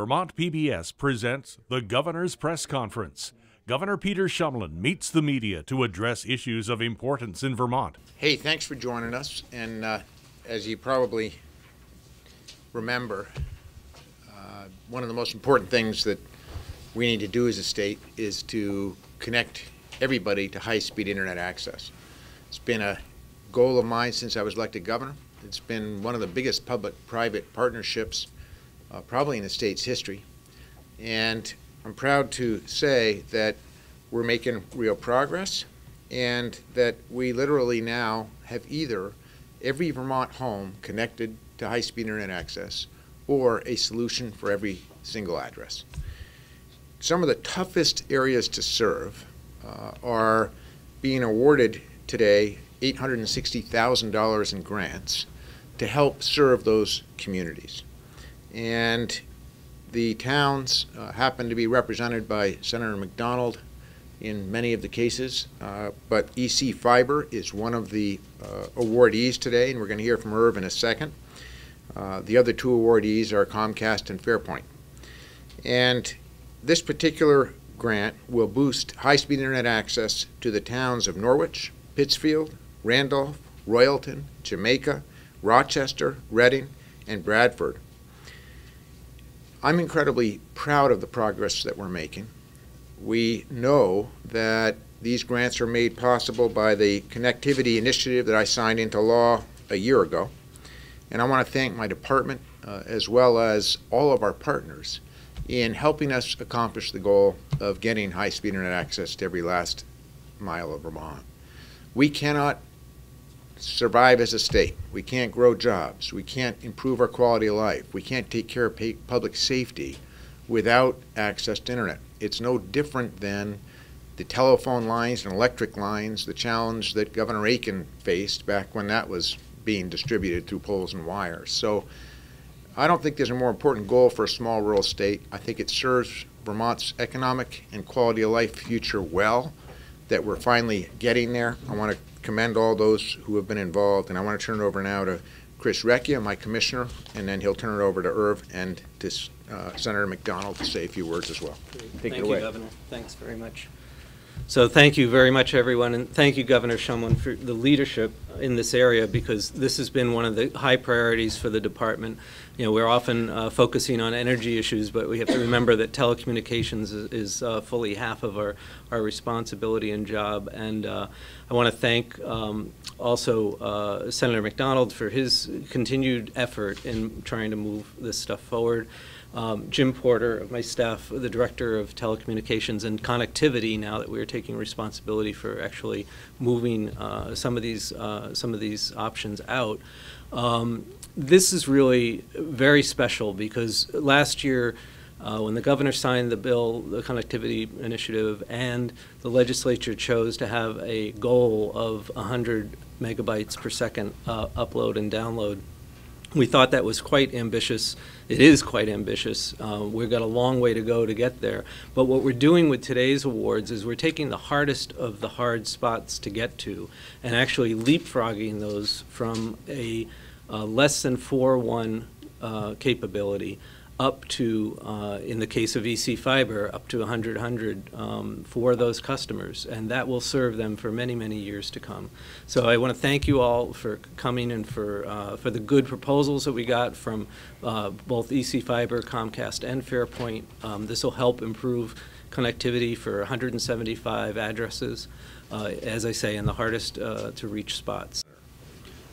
Vermont PBS presents the Governor's Press Conference. Governor Peter Shumlin meets the media to address issues of importance in Vermont. Hey, thanks for joining us. And as you probably remember, one of the most important things that we need to do as a state is to connect everybody to high-speed internet access. It's been a goal of mine since I was elected governor. It's been one of the biggest public-private partnerships probably in the state's history. And I'm proud to say that we're making real progress and that we literally now have either every Vermont home connected to high-speed internet access or a solution for every single address. Some of the toughest areas to serve are being awarded today $860,000 in grants to help serve those communities. And the towns happen to be represented by Senator McDonald in many of the cases, but EC Fiber is one of the awardees today, and we're going to hear from Irv in a second. The other two awardees are Comcast and Fairpoint. And this particular grant will boost high-speed internet access to the towns of Norwich, Pittsfield, Randolph, Royalton, Jamaica, Rochester, Reading, and Bradford. I'm incredibly proud of the progress that we're making. We know that these grants are made possible by the connectivity initiative that I signed into law a year ago. And I want to thank my department as well as all of our partners in helping us accomplish the goal of getting high-speed internet access to every last mile of Vermont. We cannot survive as a state. We can't grow jobs. We can't improve our quality of life. We can't take care of public safety without access to internet. It's no different than the telephone lines and electric lines, the challenge that Governor Aiken faced back when that was being distributed through poles and wires. So I don't think there's a more important goal for a small rural state. I think it serves Vermont's economic and quality of life future well that we're finally getting there. I want to commend all those who have been involved, and I want to turn it over now to Chris Recchia, my commissioner, and then he'll turn it over to Irv and to Senator McDonald to say a few words as well. Thank you, Governor. Thanks very much. So thank you very much, everyone, and thank you, Governor Shumlin, for the leadership in this area, because this has been one of the high priorities for the department. You know, we're often focusing on energy issues, but we have to remember that telecommunications is fully half of our responsibility and job. And I want to thank also Senator McDonald for his continued effort in trying to move this stuff forward. Jim Porter of my staff, the Director of Telecommunications and Connectivity, now that we're taking responsibility for actually moving some of these options out. This is really very special because last year when the governor signed the bill, the Connectivity Initiative, and the legislature chose to have a goal of 100 megabytes per second upload and download, we thought that was quite ambitious. It is quite ambitious. We've got a long way to go to get there. But what we're doing with today's awards is we're taking the hardest of the hard spots to get to and actually leapfrogging those from a less than 4.1 capability up to, in the case of EC Fiber, up to 100 for those customers, and that will serve them for many, many years to come. So I want to thank you all for coming and for the good proposals that we got from both EC Fiber, Comcast, and Fairpoint. This will help improve connectivity for 175 addresses, as I say, in the hardest to reach spots.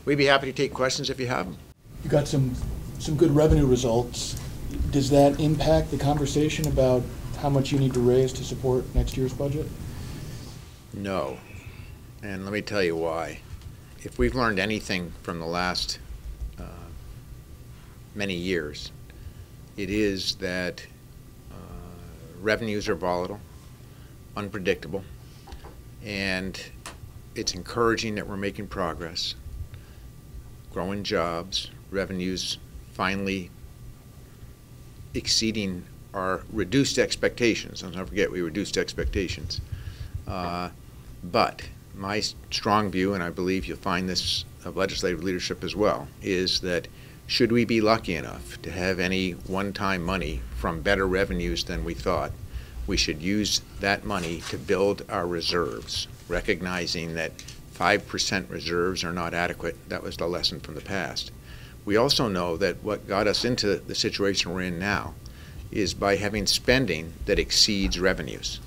We'd be happy to take questions if you have them. You got some good revenue results. Does that impact the conversation about how much you need to raise to support next year's budget? No. And let me tell you why. If we've learned anything from the last many years, it is that revenues are volatile, unpredictable, and it's encouraging that we're making progress, growing jobs, revenues finally exceeding our reduced expectations. And don't forget, we reduced expectations. But my strong view, and I believe you'll find this of legislative leadership as well, is that should we be lucky enough to have any one-time money from better revenues than we thought, we should use that money to build our reserves, recognizing that 5% reserves are not adequate. That was the lesson from the past. We also know that what got us into the situation we're in now is by having spending that exceeds revenues.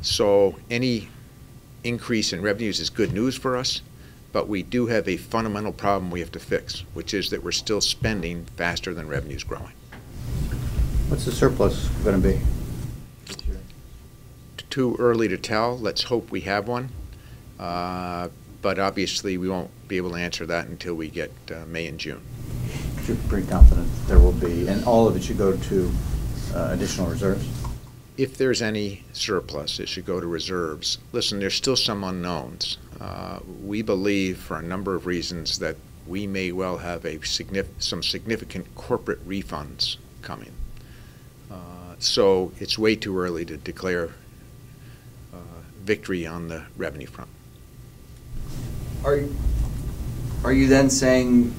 So any increase in revenues is good news for us, but we do have a fundamental problem we have to fix, which is that we're still spending faster than revenues growing. What's the surplus going to be? Too early to tell. Let's hope we have one. But obviously we won't be able to answer that until we get May and June. You're pretty confident there will be, and all of it should go to additional reserves? If there's any surplus, it should go to reserves. Listen, there's still some unknowns. We believe, for a number of reasons, that we may well have some significant corporate refunds coming. So it's way too early to declare victory on the revenue front. Are you then saying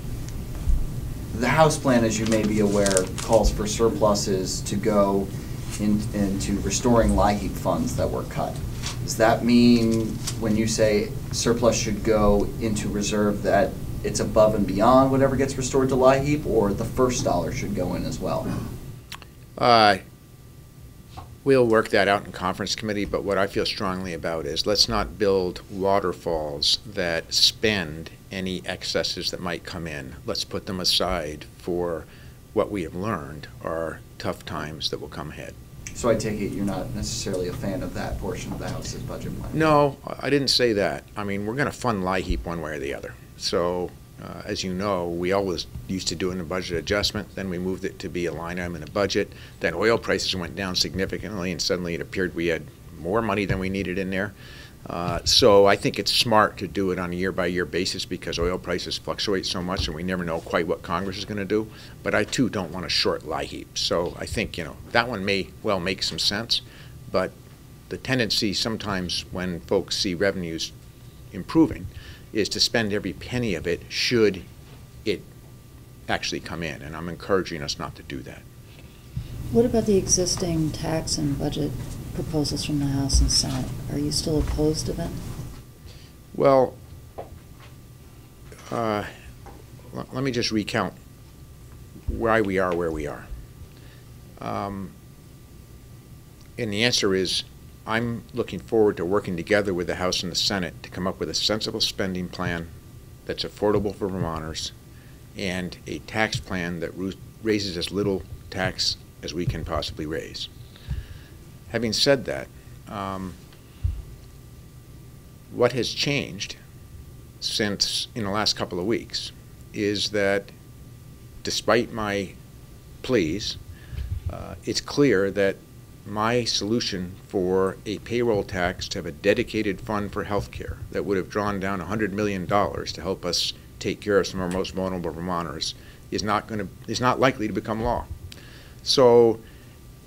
the House plan, as you may be aware, calls for surpluses to go into restoring LIHEAP funds that were cut? Does that mean when you say surplus should go into reserve that it's above and beyond whatever gets restored to LIHEAP, or the first dollar should go in as well? We'll work that out in conference committee, but what I feel strongly about is let's not build waterfalls that spend any excesses that might come in. Let's put them aside for what we have learned are tough times that will come ahead. So I take it you're not necessarily a fan of that portion of the House's budget plan? No, I didn't say that. I mean, we're going to fund LIHEAP one way or the other. So, as you know, we always used to do in a budget adjustment, then we moved it to be a line item in a budget, then oil prices went down significantly, and suddenly it appeared we had more money than we needed in there. So I think it's smart to do it on a year-by-year basis because oil prices fluctuate so much and we never know quite what Congress is going to do. But I, too, don't want to short LIHEAP. So I think, that one may well make some sense, but the tendency sometimes when folks see revenues improving is to spend every penny of it should it actually come in, and I'm encouraging us not to do that. What about the existing tax and budget proposals from the House and Senate? Are you still opposed to them? Well, let me just recount why we are where we are. And the answer is I'm looking forward to working together with the House and the Senate to come up with a sensible spending plan that's affordable for Vermonters and a tax plan that raises as little tax as we can possibly raise. Having said that, what has changed since in the last couple of weeks is that despite my pleas, it's clear that my solution for a payroll tax to have a dedicated fund for health care that would have drawn down $100 million to help us take care of some of our most vulnerable Vermonters is not likely to become law. So,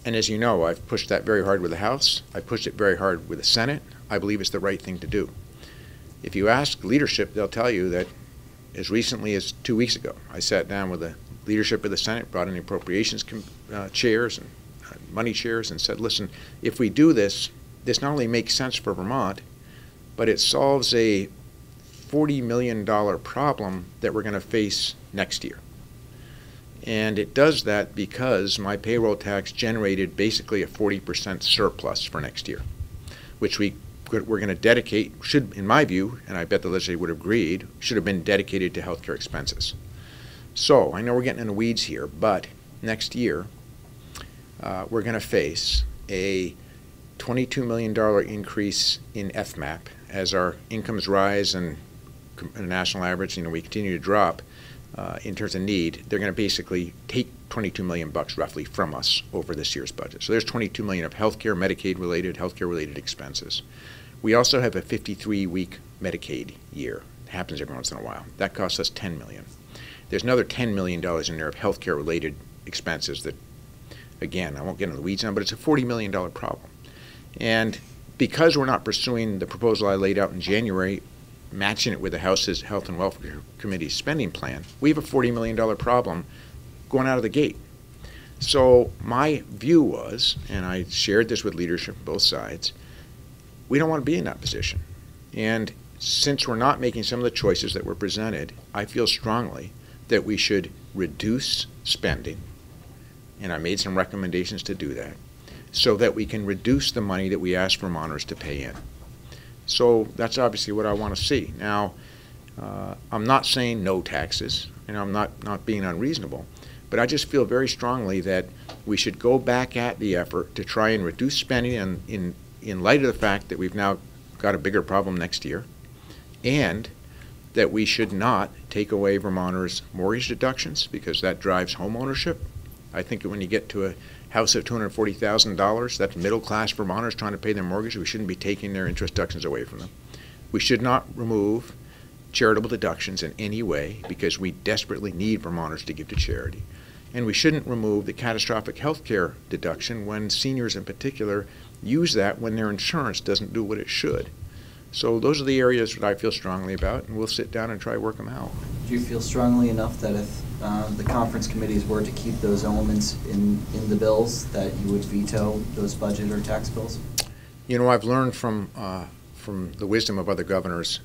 and as you know, I've pushed that very hard with the House. I pushed it very hard with the Senate. I believe it's the right thing to do. If you ask leadership, they'll tell you that as recently as 2 weeks ago, I sat down with the leadership of the Senate, brought in the appropriations chairs and money chairs and said, listen, if we do this, this not only makes sense for Vermont, but it solves a $40 million problem that we're going to face next year. And it does that because my payroll tax generated basically a 40% surplus for next year, which we're going to dedicate, should, in my view, and I bet the legislature would have agreed, should have been dedicated to healthcare expenses. So I know we're getting in the weeds here, but next year we're going to face a $22 million increase in FMAP as our incomes rise and a national average, we continue to drop in terms of need. They're going to basically take $22 million roughly from us over this year's budget. So there's $22 million of healthcare, Medicaid-related, healthcare-related expenses. We also have a 53-week Medicaid year. It happens every once in a while. That costs us $10 million. There's another $10 million in there of healthcare-related expenses that, again, I won't get into the weeds on, but it's a $40 million problem. And because we're not pursuing the proposal I laid out in January, matching it with the House's Health and Welfare Committee's spending plan, we have a $40 million problem going out of the gate. So my view was, and I shared this with leadership on both sides, we don't want to be in that position. And since we're not making some of the choices that were presented, I feel strongly that we should reduce spending, and I made some recommendations to do that, so that we can reduce the money that we ask Vermonters to pay in. So that's obviously what I want to see. Now, I'm not saying no taxes, and I'm not being unreasonable, but I just feel very strongly that we should go back at the effort to try and reduce spending in light of the fact that we've now got a bigger problem next year, and that we should not take away Vermonters' mortgage deductions, because that drives home ownership. I think that when you get to a house of $240,000, that's middle-class Vermonters trying to pay their mortgage. We shouldn't be taking their interest deductions away from them. We should not remove charitable deductions in any way, because we desperately need Vermonters to give to charity. And we shouldn't remove the catastrophic health care deduction when seniors in particular use that when their insurance doesn't do what it should. So those are the areas that I feel strongly about, and we'll sit down and try to work them out. Do you feel strongly enough that if the conference committees were to keep those elements in the bills, that you would veto those budget or tax bills? You know, I've learned from the wisdom of other governors,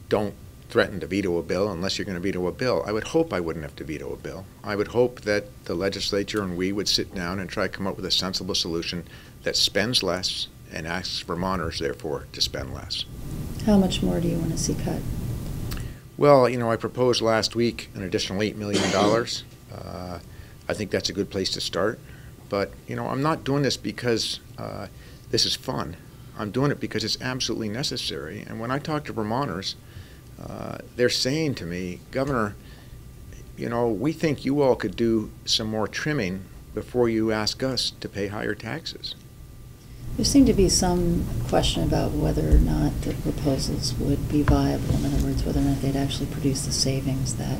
don't threaten to veto a bill unless you're going to veto a bill. I would hope I wouldn't have to veto a bill. I would hope that the legislature and we would sit down and try to come up with a sensible solution that spends less and asks Vermonters, therefore, to spend less. How much more do you want to see cut? Well, you know, I proposed last week an additional $8 million. I think that's a good place to start. But, you know, I'm not doing this because this is fun. I'm doing it because it's absolutely necessary. And when I talk to Vermonters, they're saying to me, Governor, you know, we think you all could do some more trimming before you ask us to pay higher taxes. There seemed to be some question about whether or not the proposals would be viable. In other words, whether or not they'd actually produce the savings that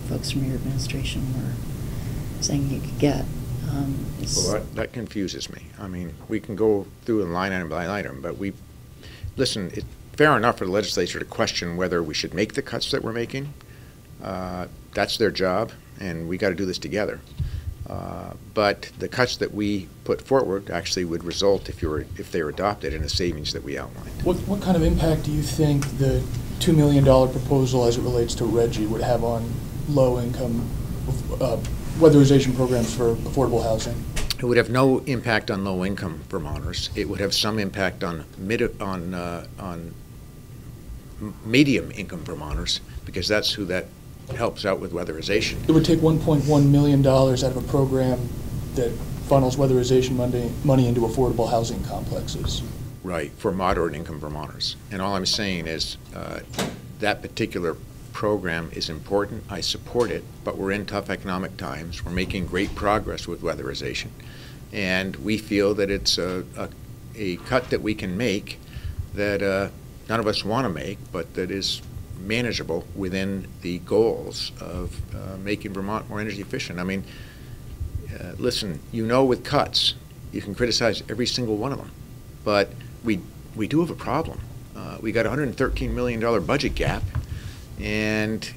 folks from your administration were saying you could get. Well, that confuses me. I mean, we can go through a line item by item, but listen, it's fair enough for the legislature to question whether we should make the cuts that we're making. That's their job, and we got to do this together. But the cuts that we put forward actually would result, if they were adopted, in the savings that we outlined. What kind of impact do you think the $2 million proposal as it relates to RGGI would have on low-income weatherization programs for affordable housing? It would have no impact on low-income Vermonters. It would have some impact on medium-income Vermonters, because that's who that helps out with weatherization. It would take $1.1 million out of a program that funnels weatherization money into affordable housing complexes. Right, for moderate income Vermonters. And all I'm saying is that particular program is important. I support it, but we're in tough economic times. We're making great progress with weatherization. And we feel that it's a cut that we can make that none of us want to make, but that is manageable within the goals of making Vermont more energy efficient. I mean, listen, you know, with cuts, you can criticize every single one of them, but we do have a problem. We got a $113 million budget gap, and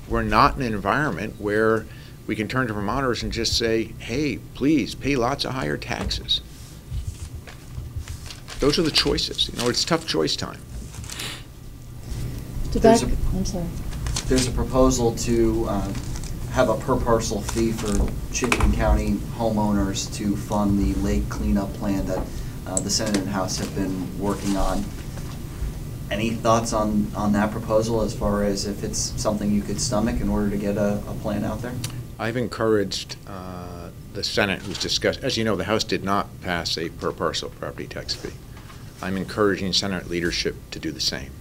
we're not in an environment where we can turn to Vermonters and just say, hey, please pay lots of higher taxes. Those are the choices. You know, it's tough choice time. I'm sorry. There's a proposal to have a per parcel fee for Chittenden County homeowners to fund the lake cleanup plan that the Senate and House have been working on. Any thoughts on that proposal as far as if it's something you could stomach in order to get a plan out there? I've encouraged the Senate, who's discussed, as you know, the House did not pass a per parcel property tax fee. I'm encouraging Senate leadership to do the same.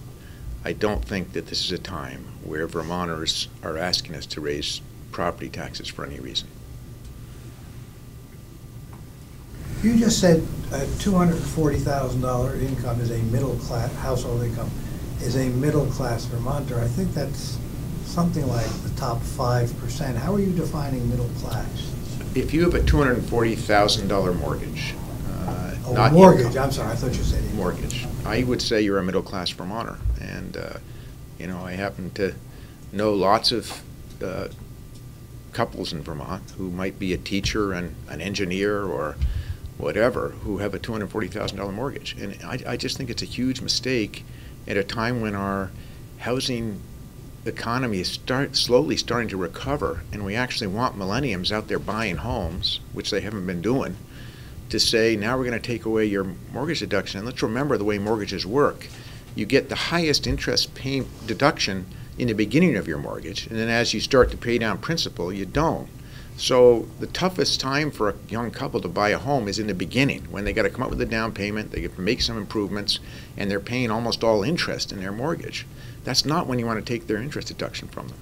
I don't think that this is a time where Vermonters are asking us to raise property taxes for any reason. You just said $240,000 income is a middle class, household income is a middle class Vermonter. I think that's something like the top 5%. How are you defining middle class? If you have a $240,000 mortgage, Oh, not mortgage, income. I'm sorry, I thought you said income. Mortgage. I would say you're a middle-class Vermonter, and you know, I happen to know lots of couples in Vermont who might be a teacher and an engineer or whatever who have a $240,000 mortgage, and I just think it's a huge mistake at a time when our housing economy is slowly starting to recover, and we actually want millenniums out there buying homes, which they haven't been doing, to say, now we're going to take away your mortgage deduction. And let's remember the way mortgages work. You get the highest interest pay deduction in the beginning of your mortgage, and then as you start to pay down principal, you don't. So the toughest time for a young couple to buy a home is in the beginning, when they got to come up with a down payment, they get to make some improvements, and they're paying almost all interest in their mortgage. That's not when you want to take their interest deduction from them.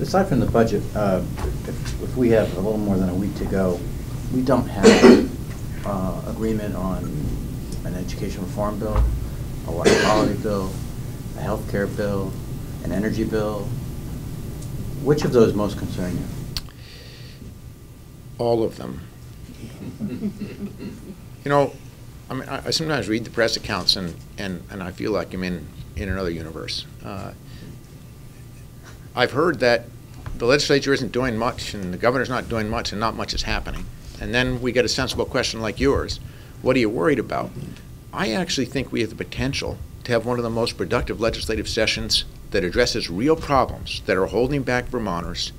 Aside from the budget, if we have a little more than a week to go, we don't have agreement on an education reform bill, a water quality bill, a health care bill, an energy bill. Which of those most concern you? All of them. You know, I mean, I sometimes read the press accounts and I feel like I'm in another universe. I've heard that the legislature isn't doing much and the governor's not doing much and not much is happening. And then we get a sensible question like yours. What are you worried about? I actually think we have the potential to have one of the most productive legislative sessions that addresses real problems that are holding back Vermonters,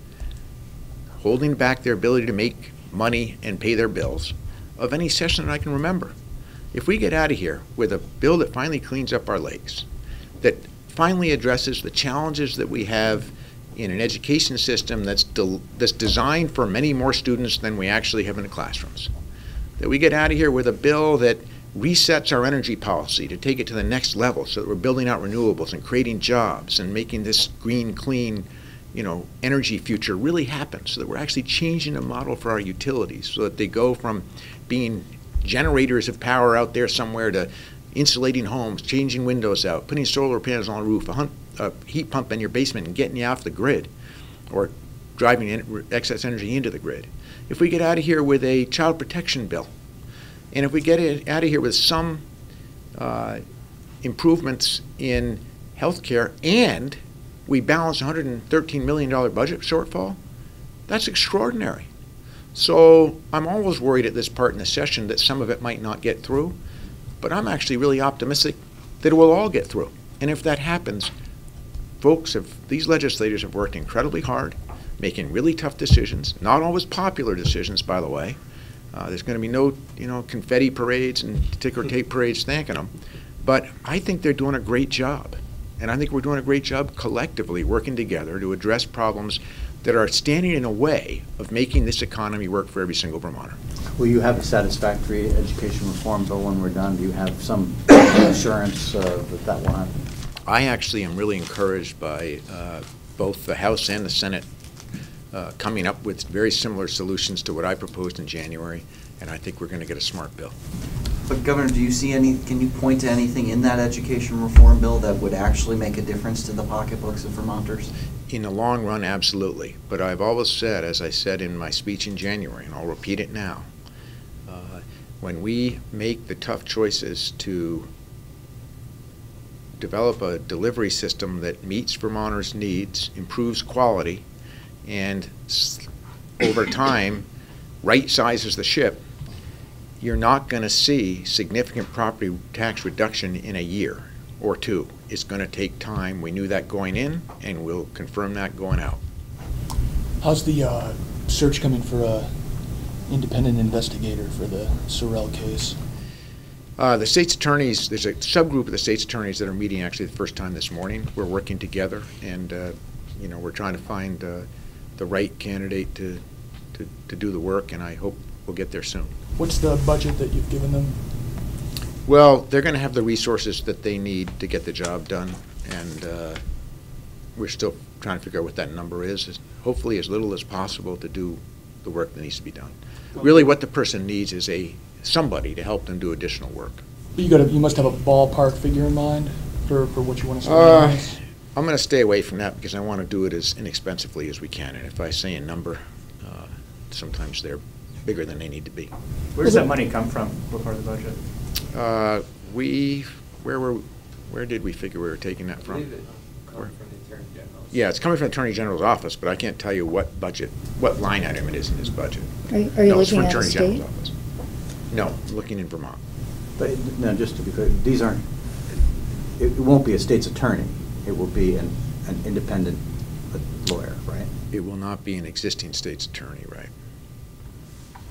holding back their ability to make money and pay their bills, of any session that I can remember. If we get out of here with a bill that finally cleans up our lakes, that finally addresses the challenges that we have in an education system that's designed for many more students than we actually have in the classrooms, that we get out of here with a bill that resets our energy policy to take it to the next level so that we're building out renewables and creating jobs and making this green, clean, you know, energy future really happen, so that we're actually changing the model for our utilities so that they go from being generators of power out there somewhere to insulating homes, changing windows out, putting solar panels on the roof, a heat pump in your basement and getting you off the grid or driving excess energy into the grid. If we get out of here with a child protection bill, and if we get out of here with some improvements in health care and we balance a $113 million budget shortfall, that's extraordinary. So I'm always worried at this part in the session that some of it might not get through, but I'm actually really optimistic that it will all get through. And if that happens, these legislators have worked incredibly hard, making really tough decisions, not always popular decisions, by the way. There's going to be no, confetti parades and ticker tape parades thanking them. But I think they're doing a great job. And I think we're doing a great job collectively working together to address problems that are standing in a way of making this economy work for every single Vermonter. Will you have a satisfactory education reform bill when we're done? Do you have some assurance that will happen? I actually am really encouraged by both the House and the Senate coming up with very similar solutions to what I proposed in January, and I think we're going to get a smart bill. But Governor, do you see can you point to anything in that education reform bill that would actually make a difference to the pocketbooks of Vermonters? In the long run, absolutely. But I've always said, as I said in my speech in January, and I'll repeat it now, when we make the tough choices to develop a delivery system that meets Vermonters' needs, improves quality, and over time right-sizes the ship, you're not going to see significant property tax reduction in a year or two. It's going to take time. We knew that going in, and we'll confirm that going out. How's the search coming for a independent investigator for the Sorrell case? The state's attorneys, there's a subgroup of the state's attorneys that are meeting actually the first time this morning. We're working together, and we're trying to find the right candidate to do the work, and I hope we'll get there soon. What's the budget that you've given them? Well, they're going to have the resources that they need to get the job done, and we're still trying to figure out what that number is. Hopefully as little as possible to do the work that needs to be done. Really what the person needs is somebody to help them do additional work. You must have a ballpark figure in mind for what you want to spend. I'm going to stay away from that because I want to do it as inexpensively as we can, and if I say a number, sometimes they're bigger than they need to be. Where does that money come from before the budget? Where did we figure we were taking that from? From the Attorney General's. Yeah, it's coming from the Attorney General's office, but I can't tell you what line item it is in his budget. Are you No, it's looking from at a Attorney state? General's office. No, I'm looking in Vermont. But, no, just to be clear, these aren't, it won't be a state's attorney. It will be an independent lawyer, right? It will not be an existing state's attorney, right?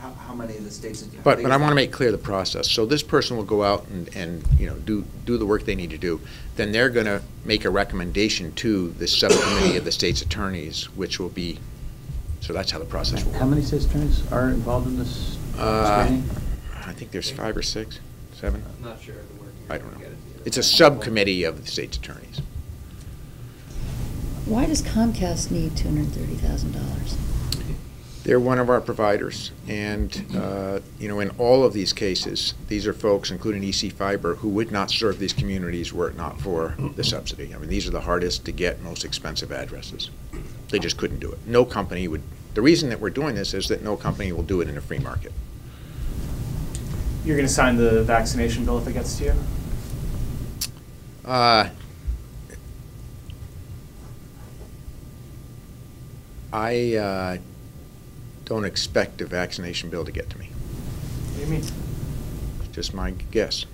How many of the states? But I want to make clear the process. So this person will go out and you know, do the work they need to do. Then they're going to make a recommendation to the subcommittee of the state's attorneys, which will be, so that's how the process will work. How many state's attorneys are involved in this screening? I think there's 5 or 6, 7. I'm not sure of the working. I don't know. It's a subcommittee of the state's attorneys. Why does Comcast need $230,000? They're one of our providers, and you know, in all of these cases, these are folks, including EC Fiber, who would not serve these communities were it not for the subsidy. I mean, these are the hardest to get, most expensive addresses. They just couldn't do it. No company would. The reason that we're doing this is that no company will do it in a free market. You're going to sign the vaccination bill if it gets to you? I don't expect a vaccination bill to get to me. What do you mean? Just my guess.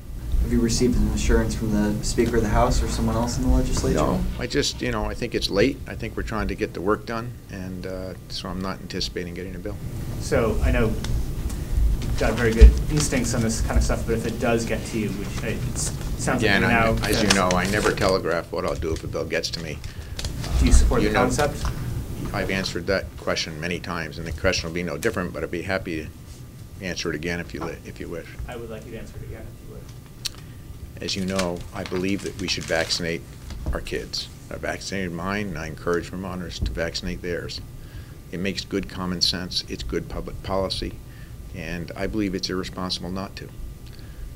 Have you received an assurance from the Speaker of the House or someone else in the legislature? No, I just, you know, I think it's late. I think we're trying to get the work done, and so I'm not anticipating getting a bill. So I know you've got very good instincts on this kind of stuff, but if it does get to you, which it sounds Again, like now. as you know, I never telegraph what I'll do if a bill gets to me. Do you support You the know, concept? I've answered that question many times, and the question will be no different, but I'd be happy to answer it again if you wish. I would like you to answer it again if you would. As you know, I believe that we should vaccinate our kids. I vaccinated mine, and I encourage Vermonters to vaccinate theirs. It makes good common sense. It's good public policy, and I believe it's irresponsible not to.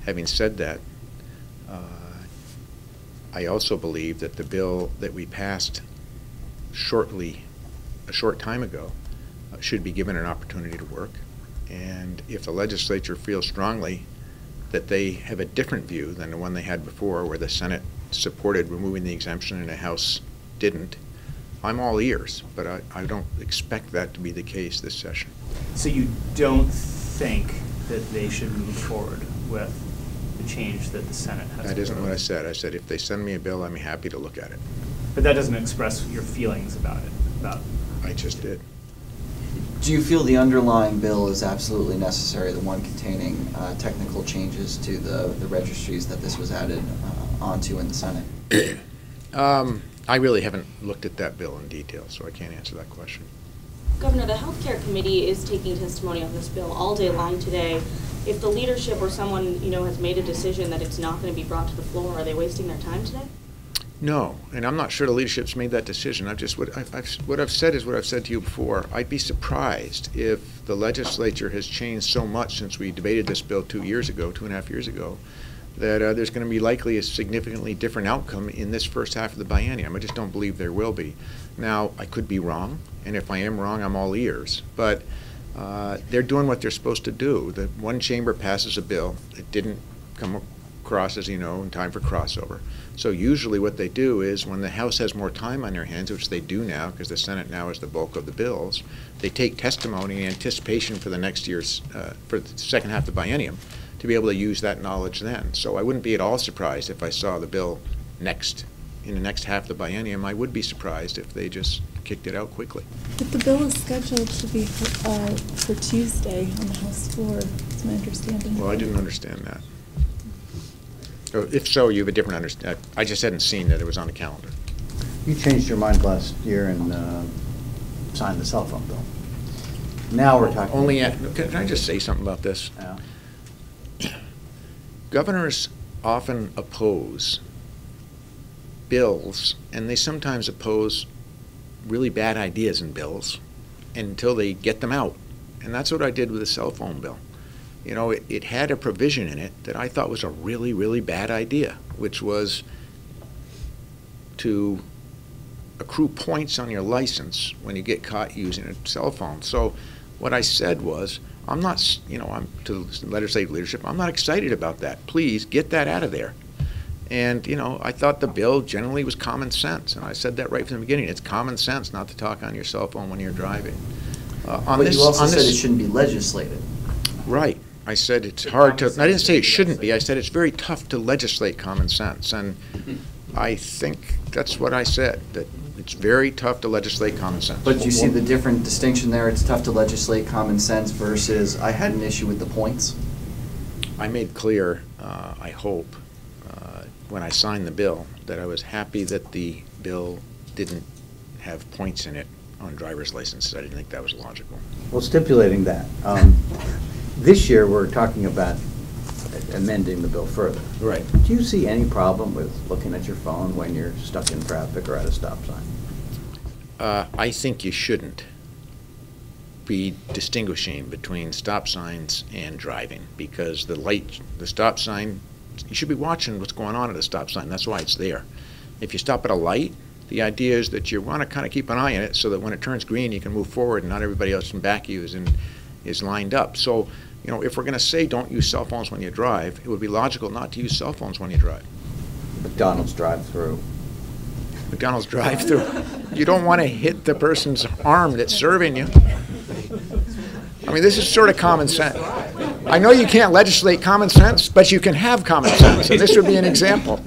Having said that, I also believe that the bill that we passed a short time ago should be given an opportunity to work. And if the legislature feels strongly that they have a different view than the one they had before, where the Senate supported removing the exemption and the House didn't, I'm all ears, but I don't expect that to be the case this session. So you don't think that they should move forward with the change that the Senate has? That isn't what I proposed? said. I said if they send me a bill, I'm happy to look at it. But that doesn't express your feelings about it, I just did. Do you feel the underlying bill is absolutely necessary, the one containing technical changes to the registries that this was added onto in the Senate? I really haven't looked at that bill in detail, so I can't answer that question. Governor, the Healthcare Committee is taking testimony on this bill all day long today. If the leadership or someone, you know, has made a decision that it's not going to be brought to the floor, are they wasting their time today? No, and I'm not sure the leadership's made that decision. What I've said is what I've said to you before. I'd be surprised if the legislature has changed so much since we debated this bill 2.5 years ago, that there's going to be likely a significantly different outcome in this first half of the biennium. I just don't believe there will be. Now, I could be wrong, and if I am wrong, I'm all ears. But they're doing what they're supposed to do. The one chamber passes a bill. It didn't come across, as you know, in time for crossover. So usually what they do is when the House has more time on their hands, which they do now because the Senate now is the bulk of the bills, they take testimony in anticipation for the next year's, for the second half of the biennium, to be able to use that knowledge then. So I wouldn't be at all surprised if I saw the bill in the next half of the biennium. I would be surprised if they just kicked it out quickly. But the bill is scheduled to be for Tuesday on the House floor, that's my understanding. Well, I didn't understand that. If so, you have a different understanding. I just hadn't seen that it was on the calendar. You changed your mind last year and signed the cell phone bill. Now we're talking. Can I just say something about this? Yeah. Governors often oppose bills, and they sometimes oppose really bad ideas in bills until they get them out. And that's what I did with the cell phone bill. You know, it had a provision in it that I thought was a really, really bad idea, which was to accrue points on your license when you get caught using a cell phone. So what I said was, I'm not, I'm to legislative leadership, I'm not excited about that. Please get that out of there. And, I thought the bill generally was common sense, and I said that right from the beginning. It's common sense not to talk on your cell phone when you're driving. But you also said it shouldn't be legislated. Right. I said it's hard to, I didn't say it shouldn't be, I said it's very tough to legislate common sense. And I think that's what I said, that it's very tough to legislate common sense. But do you see the different distinction there? It's tough to legislate common sense versus I had an issue with the points. I made clear, I hope, when I signed the bill, that I was happy that the bill didn't have points in it on driver's licenses. I didn't think that was logical. Well, stipulating that, this year we're talking about amending the bill further. Right. Do you see any problem with looking at your phone when you're stuck in traffic or at a stop sign? I think you shouldn't be distinguishing between stop signs and driving, because the stop sign, you should be watching what's going on at a stop sign. That's why it's there. If you stop at a light, the idea is that you want to kind of keep an eye on it so that when it turns green, you can move forward and not everybody else in back of you is lined up. So, if we're going to say don't use cell phones when you drive, it would be logical not to use cell phones when you drive. McDonald's drive-through. McDonald's drive-through. You don't want to hit the person's arm that's serving you. I mean, this is sort of common sense. I know you can't legislate common sense, but you can have common sense, and this would be an example.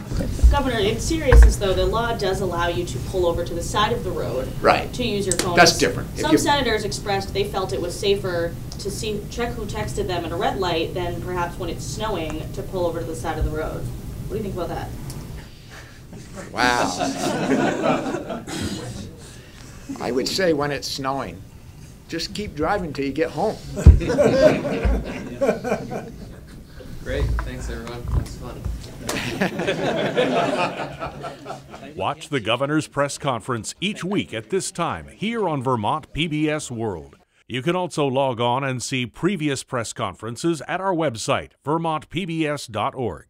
Governor, in seriousness, though, the law does allow you to pull over to the side of the road to use your phone. That's different. Some senators expressed they felt it was safer to check who texted them at a red light than perhaps when it's snowing to pull over to the side of the road. What do you think about that? Wow. I would say when it's snowing, just keep driving till you get home. Great, thanks everyone, that's fun. Watch the governor's press conference each week at this time here on Vermont PBS World. You can also log on and see previous press conferences at our website, vermontpbs.org.